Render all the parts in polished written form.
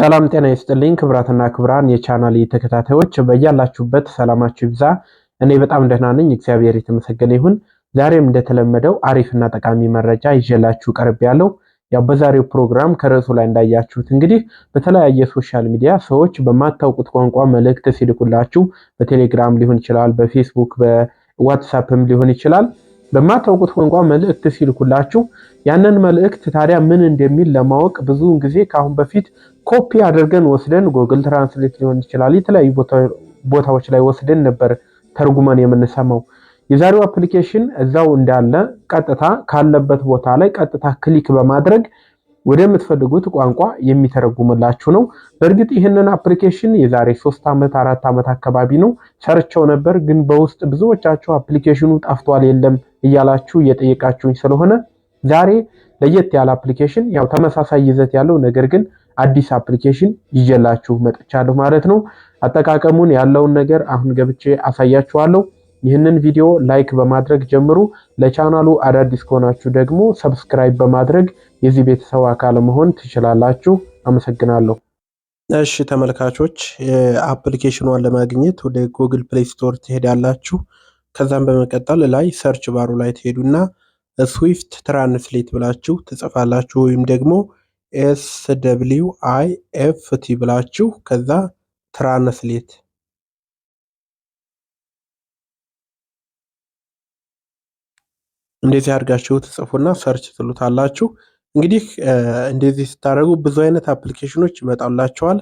ሰላም ጤና ይስጥልኝ ክብራትና ክብራን የቻናሌ ተከታታዮች በያላችሁበት ሰላማችሁ ይብዛ። እኔ በጣም ደህና ነኝ፣ እግዚአብሔር የተመሰገነ ይሁን። ዛሬም እንደተለመደው አሪፍና ጠቃሚ መረጃ ይዤላችሁ ቀርቤያለሁ። ያው በዛሬው ፕሮግራም ከርዕሱ ላይ እንዳያችሁት እንግዲህ በተለያየ ሶሻል ሚዲያ ሰዎች በማታውቁት ቋንቋ መልእክት ሲልኩላችሁ በቴሌግራም ሊሆን ይችላል፣ በፌስቡክ በዋትስአፕም ሊሆን ይችላል በማታውቁት ቋንቋ መልእክት ሲልኩላችሁ ያንን መልእክት ታዲያ ምን እንደሚል ለማወቅ ብዙውን ጊዜ ካሁን በፊት ኮፒ አድርገን ወስደን ጉግል ትራንስሌት ሊሆን ይችላል የተለያዩ ቦታዎች ላይ ወስደን ነበር ተርጉመን የምንሰማው። የዛሬው አፕሊኬሽን እዛው እንዳለ ቀጥታ ካለበት ቦታ ላይ ቀጥታ ክሊክ በማድረግ ወደምትፈልጉት ቋንቋ የሚተረጉምላችሁ ነው። በእርግጥ ይህንን አፕሊኬሽን የዛሬ 3 ዓመት 4 ዓመት አካባቢ ነው ሰርቸው ነበር፣ ግን በውስጥ ብዙዎቻችሁ አፕሊኬሽኑ ጠፍቷል የለም እያላችሁ እየጠየቃችሁኝ ስለሆነ ዛሬ ለየት ያለ አፕሊኬሽን ያው ተመሳሳይ ይዘት ያለው ነገር ግን አዲስ አፕሊኬሽን ይዤላችሁ መጥቻለሁ ማለት ነው። አጠቃቀሙን ያለውን ነገር አሁን ገብቼ አሳያችኋለሁ። ይህንን ቪዲዮ ላይክ በማድረግ ጀምሩ። ለቻናሉ አዳዲስ ከሆናችሁ ደግሞ ሰብስክራይብ በማድረግ የዚህ ቤተሰብ አካል መሆን ትችላላችሁ። አመሰግናለሁ። እሺ ተመልካቾች አፕሊኬሽኑን ለማግኘት ወደ ጉግል ፕሌይ ስቶር ትሄዳላችሁ። ከዛም በመቀጠል ላይ ሰርች ባሩ ላይ ትሄዱና ስዊፍት ትራንስሌት ብላችሁ ትጽፋላችሁ ወይም ደግሞ SWIFT ብላችሁ ከዛ ትራንስሌት እንደዚህ አድርጋችሁ ትጽፉና ሰርች ትሉታላችሁ። እንግዲህ እንደዚህ ስታደርጉ ብዙ አይነት አፕሊኬሽኖች ይመጣላችኋል።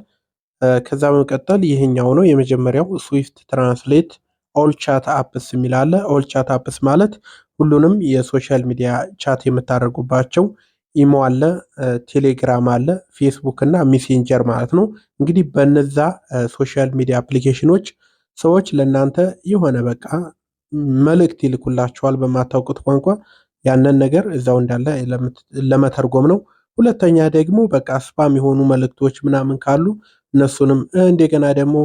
ከዛ በመቀጠል ይሄኛው ነው የመጀመሪያው ስዊፍት ትራንስሌት ኦል ቻት አፕስ የሚል አለ። ኦል ቻት አፕስ ማለት ሁሉንም የሶሻል ሚዲያ ቻት የምታደርጉባቸው ኢሞ አለ፣ ቴሌግራም አለ፣ ፌስቡክ እና ሜሴንጀር ማለት ነው። እንግዲህ በነዛ ሶሻል ሚዲያ አፕሊኬሽኖች ሰዎች ለእናንተ የሆነ በቃ መልእክት ይልኩላችኋል በማታውቁት ቋንቋ። ያንን ነገር እዛው እንዳለ ለመተርጎም ነው። ሁለተኛ ደግሞ በቃ ስፓም የሆኑ መልእክቶች ምናምን ካሉ እነሱንም እንደገና ደግሞ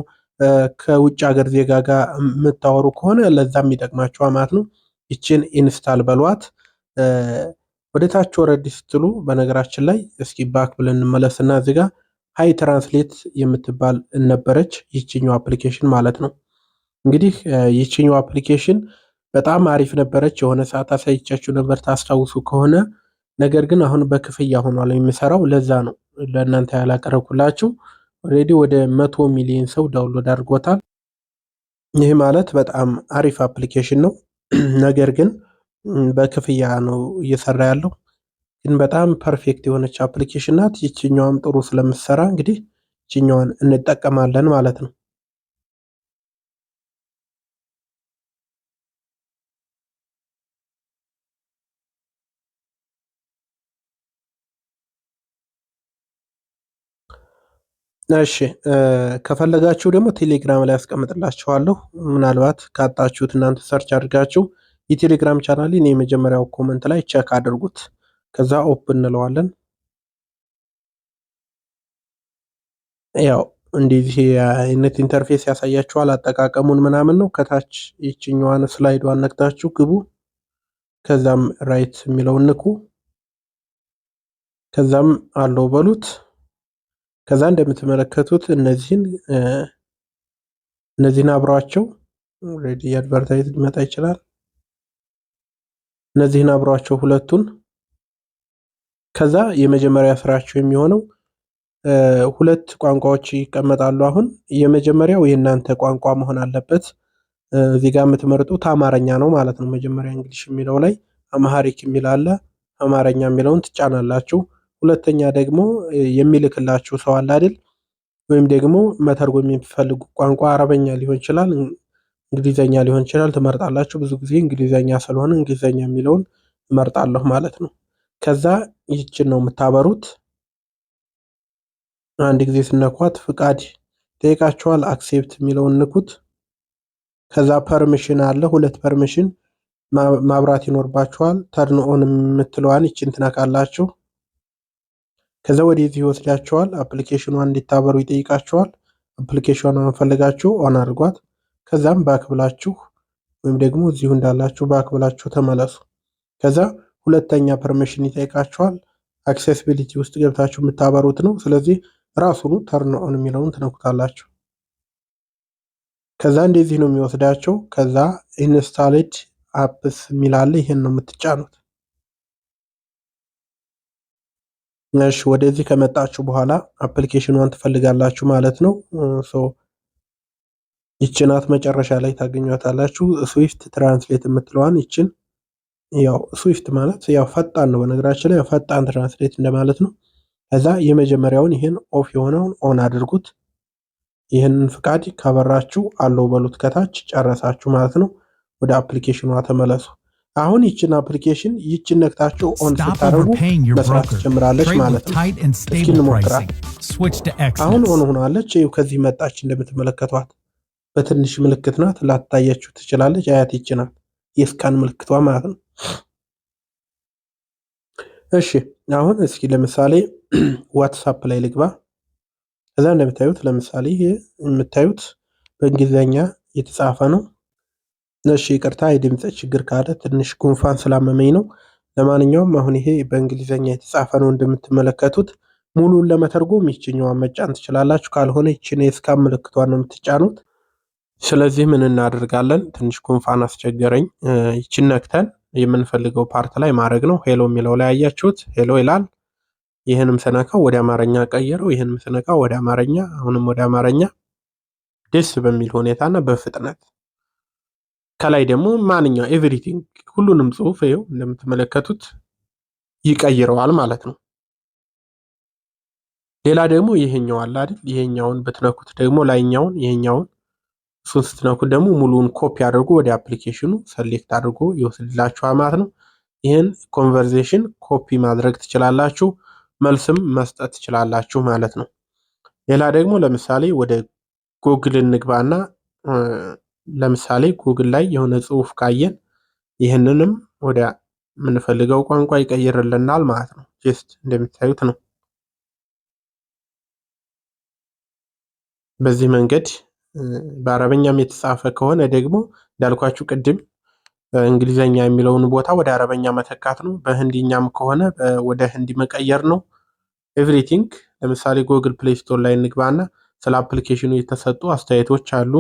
ከውጭ ሀገር ዜጋ ጋር የምታወሩ ከሆነ ለዛም ይጠቅማችኋል ማለት ነው። ይችን ኢንስታል በሏት። ወደ ታች ወረድ ስትሉ በነገራችን ላይ እስኪ ባክ ብለን እንመለስና እዚህ ጋር ሃይ ትራንስሌት የምትባል ነበረች ይችኛው አፕሊኬሽን ማለት ነው። እንግዲህ ይችኛው አፕሊኬሽን በጣም አሪፍ ነበረች። የሆነ ሰዓት አሳይቻችሁ ነበር ታስታውሱ ከሆነ። ነገር ግን አሁን በክፍያ ሆኗል የሚሰራው፣ ለዛ ነው ለእናንተ ያላቀረብኩላችሁ። ኦልሬዲ ወደ 100 ሚሊዮን ሰው ዳውንሎድ አድርጎታል። ይህ ማለት በጣም አሪፍ አፕሊኬሽን ነው። ነገር ግን በክፍያ ነው እየሰራ ያለው። ግን በጣም ፐርፌክት የሆነች አፕሊኬሽን ናት። ይችኛዋም ጥሩ ስለምትሰራ እንግዲህ ይችኛዋን እንጠቀማለን ማለት ነው። እሺ ከፈለጋችሁ ደግሞ ቴሌግራም ላይ አስቀምጥላችኋለሁ። ምናልባት ካጣችሁት እናንተ ሰርች አድርጋችሁ የቴሌግራም ቻናሌን የመጀመሪያው ኮመንት ላይ ቼክ አድርጉት። ከዛ ኦፕን እንለዋለን። ያው እንደዚህ አይነት ኢንተርፌስ ያሳያችኋል። አጠቃቀሙን ምናምን ነው። ከታች ይችኛዋን ስላይዷን ነክታችሁ ግቡ። ከዛም ራይት የሚለውን ንኩ። ከዛም አለው በሉት። ከዛ እንደምትመለከቱት እነዚህን አብሯቸው ኦልሬዲ አድቨርታይዝ ሊመጣ ይችላል። እነዚህን አብሯቸው ሁለቱን። ከዛ የመጀመሪያ ስራቸው የሚሆነው ሁለት ቋንቋዎች ይቀመጣሉ። አሁን የመጀመሪያው የእናንተ ቋንቋ መሆን አለበት። እዚህ ጋር የምትመርጡት አማርኛ ነው ማለት ነው። መጀመሪያ እንግሊሽ የሚለው ላይ አማሃሪክ የሚል አለ። አማርኛ የሚለውን ትጫናላችሁ። ሁለተኛ ደግሞ የሚልክላችሁ ሰው አለ አይደል? ወይም ደግሞ መተርጎም የሚፈልጉ ቋንቋ አረበኛ ሊሆን ይችላል፣ እንግሊዘኛ ሊሆን ይችላል። ትመርጣላችሁ። ብዙ ጊዜ እንግሊዘኛ ስለሆነ እንግሊዘኛ የሚለውን እመርጣለሁ ማለት ነው። ከዛ ይችን ነው የምታበሩት። አንድ ጊዜ ስነኳት ፍቃድ ጠይቃችኋል። አክሴፕት የሚለውን ንኩት። ከዛ ፐርሚሽን አለ፣ ሁለት ፐርሚሽን ማብራት ይኖርባችኋል። ተርን ኦን የምትለዋን ይችን ትነካላችሁ። ከዛ ወደዚህ ይወስዳችኋል። አፕሊኬሽኗን እንዲታበሩ ይጠይቃችኋል። አፕሊኬሽኗን ፈልጋችሁ ኦን አድርጓት። ከዛም ባክ ብላችሁ ወይም ደግሞ እዚሁ እንዳላችሁ ባክ ብላችሁ ተመለሱ። ከዛ ሁለተኛ ፐርሚሽን ይጠይቃችኋል። አክሴሲቢሊቲ ውስጥ ገብታችሁ የምታበሩት ነው። ስለዚህ ራሱኑ ተርን ኦን የሚለውን ትነኩታላችሁ። ከዛ እንደዚህ ነው የሚወስዳቸው። ከዛ ኢንስታልድ አፕስ የሚላለ ይሄን ነው የምትጫኑት። እሺ ወደዚህ ከመጣችሁ በኋላ አፕሊኬሽኗን ትፈልጋላችሁ ማለት ነው። ይችናት መጨረሻ ላይ ታገኟታላችሁ። ስዊፍት ትራንስሌት የምትለዋን ይችን ያው ስዊፍት ማለት ያው ፈጣን ነው። በነገራችን ላይ ፈጣን ትራንስሌት እንደማለት ነው። ከዛ የመጀመሪያውን ይህን ኦፍ የሆነውን ኦን አድርጉት። ይህንን ፍቃድ ካበራችሁ አለው በሉት ከታች ጨረሳችሁ ማለት ነው። ወደ አፕሊኬሽኗ ተመለሱ። አሁን ይችን አፕሊኬሽን ይችን ነክታችሁ ኦን ስታደርጉ መስራት ትጀምራለች ማለት ነው። እስኪ እንሞክራት። አሁን ኦን ሆናለች። ይኸው ከዚህ መጣች እንደምትመለከቷት በትንሽ ምልክት ናት። ላታያችሁ ትችላለች። አያት ይችናት የስካን ምልክቷ ማለት ነው። እሺ አሁን እስኪ ለምሳሌ ዋትሳፕ ላይ ልግባ። ከዛ እንደምታዩት ለምሳሌ ይሄ የምታዩት በእንግሊዘኛ የተጻፈ ነው። እሺ ይቅርታ የድምፅ ችግር ካለ ትንሽ ጉንፋን ስላመመኝ ነው። ለማንኛውም አሁን ይሄ በእንግሊዘኛ የተጻፈ ነው እንደምትመለከቱት። ሙሉን ለመተርጎም ይችኛዋን መጫን ትችላላችሁ። ካልሆነ ይችን የስካን ምልክቷን ነው የምትጫኑት። ስለዚህ ምን እናደርጋለን? ትንሽ ጉንፋን አስቸገረኝ። ይችን ነክተን የምንፈልገው ፓርት ላይ ማድረግ ነው። ሄሎ የሚለው ላይ አያችሁት? ሄሎ ይላል። ይህንም ስነካው ወደ አማርኛ ቀየረው። ይህንም ስነካው ወደ አማርኛ፣ አሁንም ወደ አማርኛ ደስ በሚል ሁኔታና በፍጥነት ከላይ ደግሞ ማንኛው ኤቭሪቲንግ ሁሉንም ጽሁፍ ይኸው እንደምትመለከቱት ይቀይረዋል ማለት ነው። ሌላ ደግሞ ይሄኛው አለ አይደል? ይሄኛውን ብትነኩት ደግሞ ላይኛውን ይሄኛውን እሱን ስትነኩት ደግሞ ሙሉውን ኮፒ አድርጎ ወደ አፕሊኬሽኑ ሰሌክት አድርጎ ይወስድላችኋል ማለት ነው። ይህን ኮንቨርሴሽን ኮፒ ማድረግ ትችላላችሁ፣ መልስም መስጠት ትችላላችሁ ማለት ነው። ሌላ ደግሞ ለምሳሌ ወደ ጉግል እንግባና ለምሳሌ ጉግል ላይ የሆነ ጽሁፍ ካየን ይህንንም ወደ የምንፈልገው ቋንቋ ይቀይርልናል ማለት ነው። ጀስት እንደምታዩት ነው። በዚህ መንገድ በአረበኛም የተጻፈ ከሆነ ደግሞ እንዳልኳችሁ ቅድም እንግሊዘኛ የሚለውን ቦታ ወደ አረበኛ መተካት ነው። በህንዲኛም ከሆነ ወደ ህንዲ መቀየር ነው። ኤቭሪቲንግ ለምሳሌ ጉግል ፕሌይ ስቶር ላይ እንግባና ስለ አፕሊኬሽኑ የተሰጡ አስተያየቶች አሉ።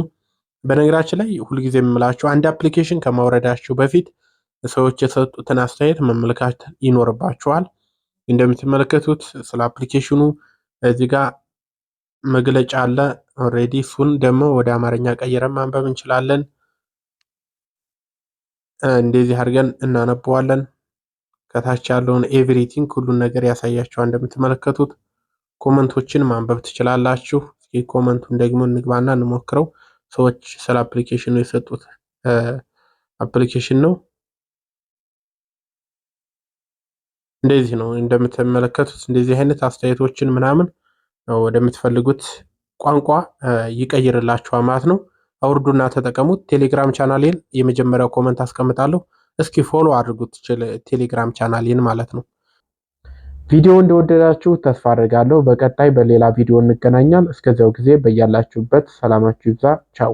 በነገራችን ላይ ሁልጊዜ የምላችሁ አንድ አፕሊኬሽን ከማውረዳችሁ በፊት ሰዎች የሰጡትን አስተያየት መመልከት ይኖርባችኋል። እንደምትመለከቱት ስለ አፕሊኬሽኑ እዚህ ጋር መግለጫ አለ ኦልሬዲ። እሱን ደግሞ ወደ አማርኛ ቀይረን ማንበብ እንችላለን። እንደዚህ አድርገን እናነበዋለን። ከታች ያለውን ኤቭሪቲንግ ሁሉን ነገር ያሳያችኋል። እንደምትመለከቱት ኮመንቶችን ማንበብ ትችላላችሁ። እስኪ ኮመንቱን ደግሞ እንግባና እንሞክረው። ሰዎች ስለ አፕሊኬሽኑ የሰጡት አፕሊኬሽን ነው። እንደዚህ ነው እንደምትመለከቱት። እንደዚህ አይነት አስተያየቶችን ምናምን ወደምትፈልጉት ቋንቋ ይቀይርላችኋል ማለት ነው። አውርዱና ተጠቀሙት። ቴሌግራም ቻናሌን የመጀመሪያው ኮመንት አስቀምጣለሁ። እስኪ ፎሎ አድርጉት ቴሌግራም ቻናሌን ማለት ነው። ቪዲዮ እንደወደዳችሁ ተስፋ አድርጋለሁ። በቀጣይ በሌላ ቪዲዮ እንገናኛለን። እስከዚያው ጊዜ በያላችሁበት ሰላማችሁ ይብዛ። ቻው